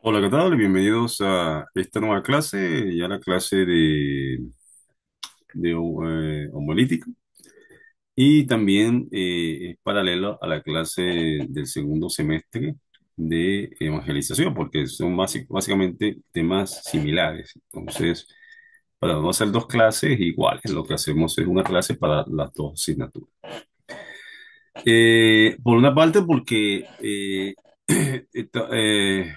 Hola, ¿qué tal? Bienvenidos a esta nueva clase, ya la clase de homilítica y también es paralelo a la clase del segundo semestre de evangelización, porque son básicamente temas similares. Entonces, para no hacer dos clases iguales, lo que hacemos es una clase para las dos asignaturas. Por una parte, porque,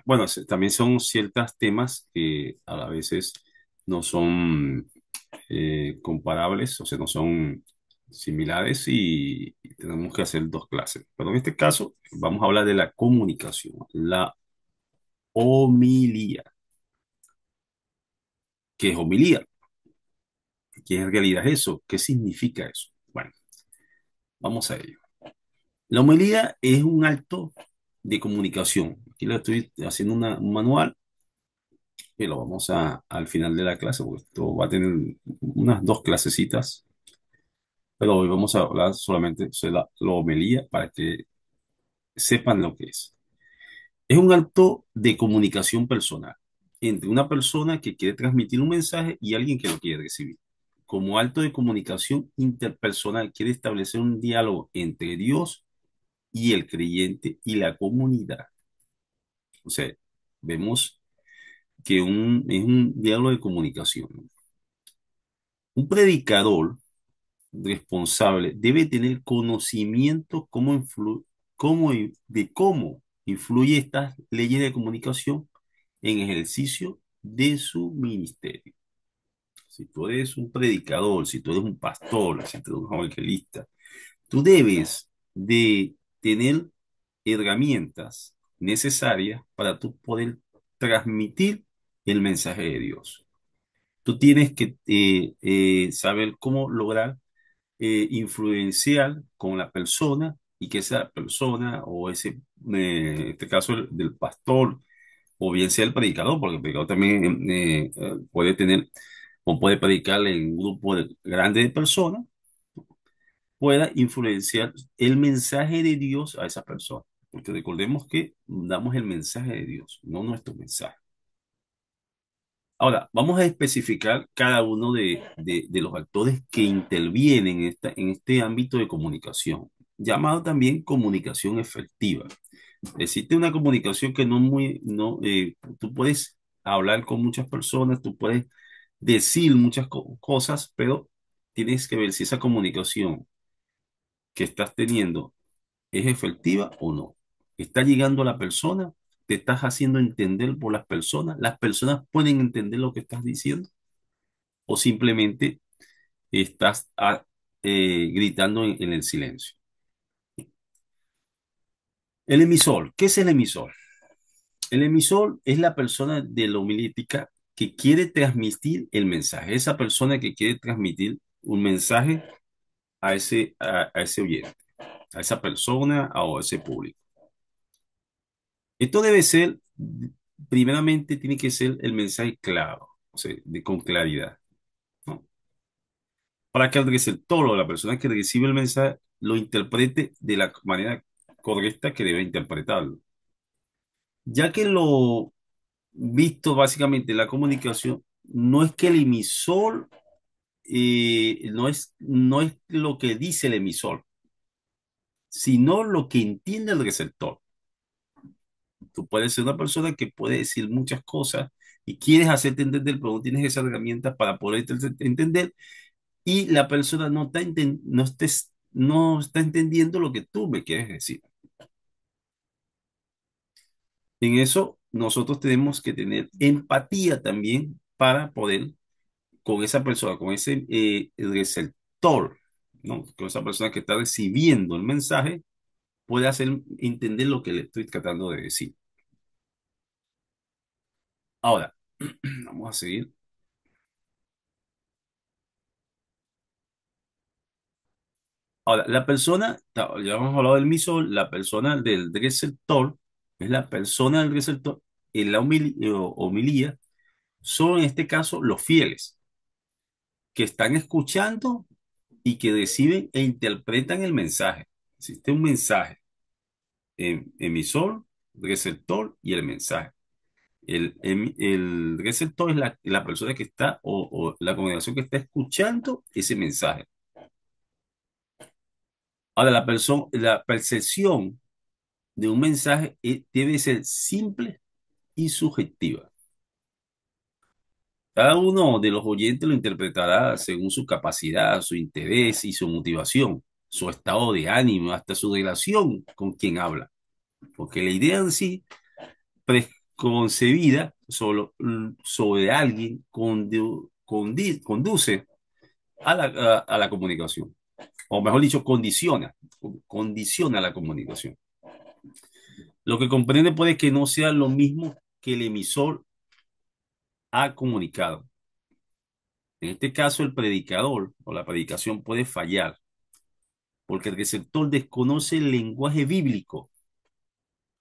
bueno, también son ciertos temas que a la veces no son comparables, o sea, no son similares y tenemos que hacer dos clases. Pero en este caso, vamos a hablar de la comunicación, la homilía. ¿Qué es homilía? ¿Qué en realidad es eso? ¿Qué significa eso? Bueno, vamos a ello. La homilía es un acto de comunicación. Aquí le estoy haciendo un manual que lo vamos al final de la clase, porque esto va a tener unas dos clasecitas, pero hoy vamos a hablar solamente sobre la homilía para que sepan lo que es. Es un acto de comunicación personal entre una persona que quiere transmitir un mensaje y alguien que lo quiere recibir. Como acto de comunicación interpersonal, quiere establecer un diálogo entre Dios y el creyente y la comunidad. O sea, vemos que es un diálogo de comunicación. Un predicador responsable debe tener conocimiento de cómo influye estas leyes de comunicación en ejercicio de su ministerio. Si tú eres un predicador, si tú eres un pastor, si tú eres un evangelista, tú debes de tener herramientas necesarias para tú poder transmitir el mensaje de Dios. Tú tienes que saber cómo lograr influenciar con la persona y que esa persona o en este caso del pastor, o bien sea el predicador, porque el predicador también puede tener o puede predicarle en un grupo grande de personas, pueda influenciar el mensaje de Dios a esa persona. Porque recordemos que damos el mensaje de Dios, no nuestro mensaje. Ahora, vamos a especificar cada uno de los actores que intervienen en este ámbito de comunicación, llamado también comunicación efectiva. Existe una comunicación que no muy, no, tú puedes hablar con muchas personas, tú puedes decir muchas cosas, pero tienes que ver si esa comunicación que estás teniendo es efectiva o no. ¿Está llegando a la persona? ¿Te estás haciendo entender por las personas? ¿Las personas pueden entender lo que estás diciendo? ¿O simplemente estás gritando en el silencio? El emisor, ¿qué es el emisor? El emisor es la persona de la homilítica que quiere transmitir el mensaje. Esa persona que quiere transmitir un mensaje a ese oyente, a esa persona o a ese público. Esto debe ser, primeramente, tiene que ser el mensaje claro, o sea, con claridad, ¿no? Para que el receptor o la persona que recibe el mensaje lo interprete de la manera correcta que debe interpretarlo. Ya que lo visto básicamente en la comunicación, no es que el emisor, no es lo que dice el emisor, sino lo que entiende el receptor. Tú puedes ser una persona que puede decir muchas cosas y quieres hacerte entender, pero no tienes esas herramientas para poder entender y la persona no está entendiendo lo que tú me quieres decir. En eso nosotros tenemos que tener empatía también para poder con esa persona, con ese receptor, ¿no? Con esa persona que está recibiendo el mensaje, puede hacer entender lo que le estoy tratando de decir. Ahora, vamos a seguir. Ahora, la persona, ya hemos hablado del misol, la persona del receptor, es la persona del receptor en la homilía, son en este caso los fieles, que están escuchando y que reciben e interpretan el mensaje. Existe un mensaje, emisor, receptor y el mensaje. El receptor es la persona que está o la comunicación que está escuchando ese mensaje. Ahora, la percepción de un mensaje debe ser simple y subjetiva. Cada uno de los oyentes lo interpretará según su capacidad, su interés y su motivación, su estado de ánimo, hasta su relación con quien habla. Porque la idea en sí, preconcebida sobre alguien, conduce a la comunicación. O mejor dicho, condiciona la comunicación. Lo que comprende puede que no sea lo mismo que el emisor ha comunicado. En este caso, el predicador o la predicación puede fallar porque el receptor desconoce el lenguaje bíblico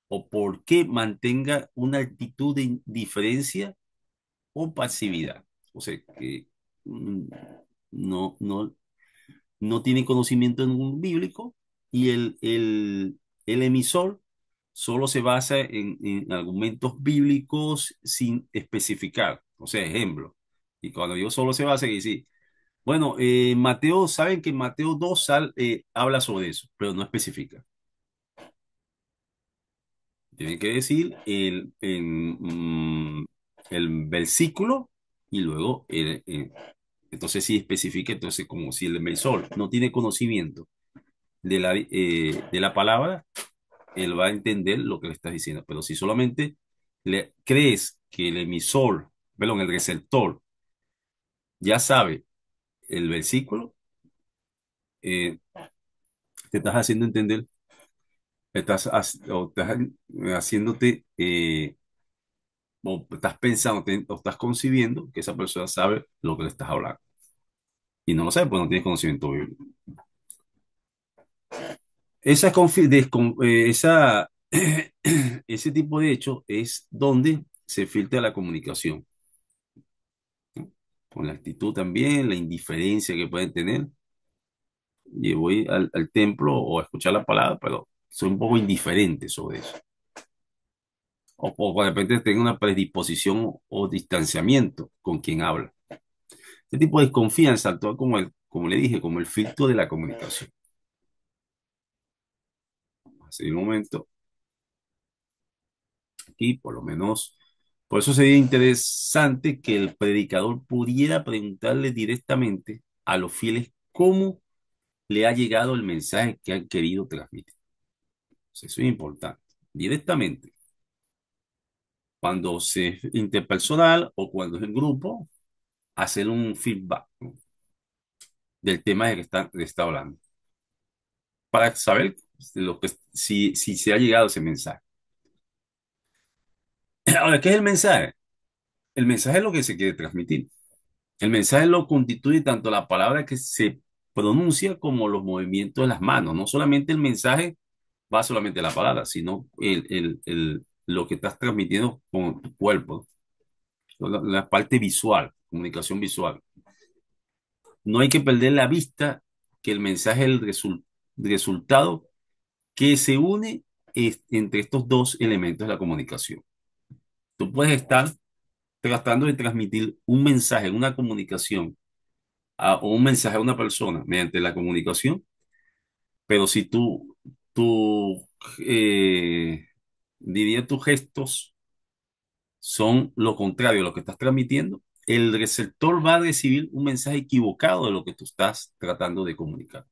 o porque mantenga una actitud de indiferencia o pasividad. O sea, que mm, no, no, no tiene conocimiento en un bíblico y el emisor solo se basa en argumentos bíblicos sin especificar. O sea, ejemplo. Y cuando digo solo se basa, quiere decir, bueno, Mateo, saben que Mateo 2 habla sobre eso, pero no especifica. Tiene que decir el versículo y luego entonces sí especifica, entonces como si el emisor no tiene conocimiento de la palabra, él va a entender lo que le estás diciendo. Pero si solamente le crees que el emisor, perdón, el receptor ya sabe el versículo, eh, te estás haciendo entender, o estás haciéndote, o estás pensando, o estás concibiendo que esa persona sabe lo que le estás hablando. Y no lo sabe, pues no tienes conocimiento bíblico. Esa, ese tipo de hecho es donde se filtra la comunicación, ¿no? Con la actitud también, la indiferencia que pueden tener. Y voy al templo o a escuchar la palabra, pero soy un poco indiferente sobre eso. O de repente tengo una predisposición o distanciamiento con quien habla. Este tipo de desconfianza actúa como le dije, como el filtro de la comunicación. Hace un momento, aquí por lo menos, por eso sería interesante que el predicador pudiera preguntarle directamente a los fieles cómo le ha llegado el mensaje que han querido transmitir. Eso es importante. Directamente. Cuando es interpersonal o cuando es en grupo, hacer un feedback, ¿no? Del tema de que está hablando, para saber si se ha llegado ese mensaje. Ahora, ¿qué es el mensaje? El mensaje es lo que se quiere transmitir. El mensaje lo constituye tanto la palabra que se pronuncia como los movimientos de las manos. No solamente el mensaje va solamente a la palabra, sino lo que estás transmitiendo con tu cuerpo, la parte visual, comunicación visual. No hay que perder la vista que el mensaje es el resultado que se une entre estos dos elementos de la comunicación. Tú puedes estar tratando de transmitir un mensaje, una comunicación, o un mensaje a una persona mediante la comunicación, pero si tú diría tus gestos son lo contrario a lo que estás transmitiendo, el receptor va a recibir un mensaje equivocado de lo que tú estás tratando de comunicar.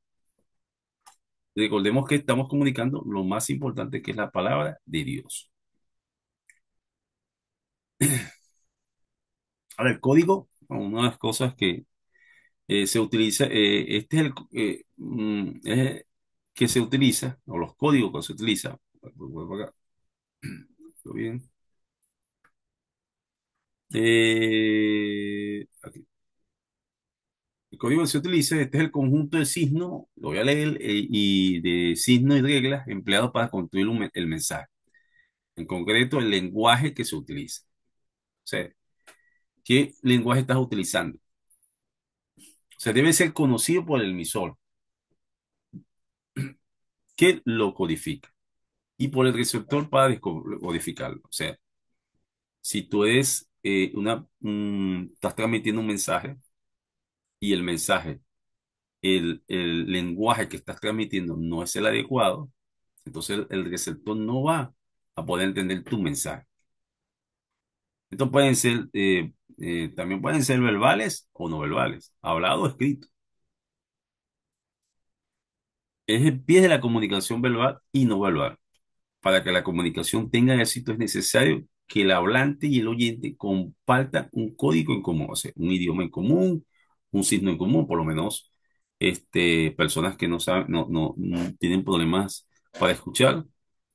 Recordemos que estamos comunicando lo más importante que es la palabra de Dios. Ahora, el código, una de las cosas que se utiliza, este es que se utiliza, o los códigos que se utilizan. Vuelvo acá. ¿Todo bien? Aquí. El código que se utiliza, este es el conjunto de signos, lo voy a leer, y de signos y reglas empleados para construir el mensaje. En concreto, el lenguaje que se utiliza. O sea, ¿qué lenguaje estás utilizando? O sea, debe ser conocido por el emisor, que lo codifica, y por el receptor para descodificarlo. O sea, Si tú eres estás transmitiendo un mensaje y el mensaje, el lenguaje que estás transmitiendo no es el adecuado, entonces el receptor no va a poder entender tu mensaje. Estos pueden ser, también pueden ser verbales o no verbales, hablado o escrito. Es el pie de la comunicación verbal y no verbal. Para que la comunicación tenga éxito es necesario que el hablante y el oyente compartan un código en común, o sea, un idioma en común, un signo en común, por lo menos personas que no saben, no tienen problemas para escuchar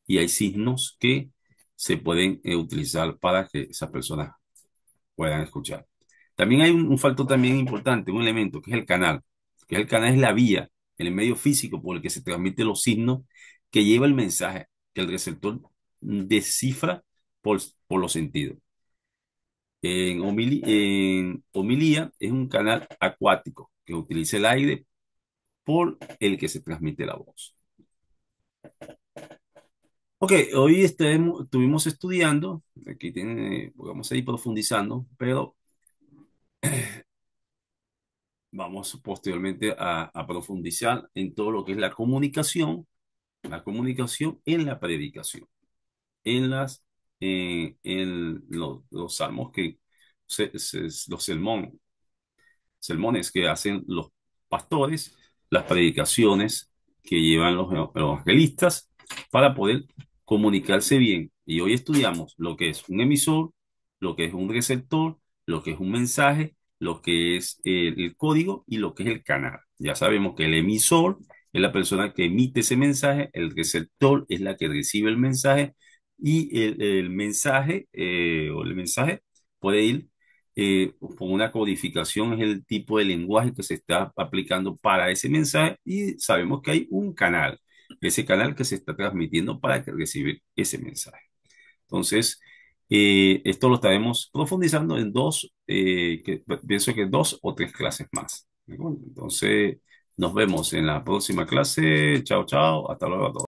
y hay signos que se pueden utilizar para que esas personas puedan escuchar. También hay un factor también importante, un elemento, que es el canal, que el canal es la vía, el medio físico por el que se transmiten los signos que lleva el mensaje que el receptor descifra por los sentidos. En homilía es un canal acuático que utiliza el aire por el que se transmite la voz. Ok, hoy estuvimos estudiando, aquí vamos a ir profundizando, pero vamos posteriormente a profundizar en todo lo que es la comunicación en la predicación, en los salmos los sermones que hacen los pastores, las predicaciones que llevan los evangelistas para poder comunicarse bien. Y hoy estudiamos lo que es un emisor, lo que es un receptor, lo que es un mensaje, lo que es el código y lo que es el canal. Ya sabemos que el emisor es la persona que emite ese mensaje, el receptor es la que recibe el mensaje y el mensaje o el mensaje puede ir con una codificación, es el tipo de lenguaje que se está aplicando para ese mensaje y sabemos que hay un canal, ese canal que se está transmitiendo para que recibir ese mensaje. Entonces, esto lo estaremos profundizando en pienso que dos o tres clases más. ¿De acuerdo? Entonces, nos vemos en la próxima clase. Chao, chao. Hasta luego a todos.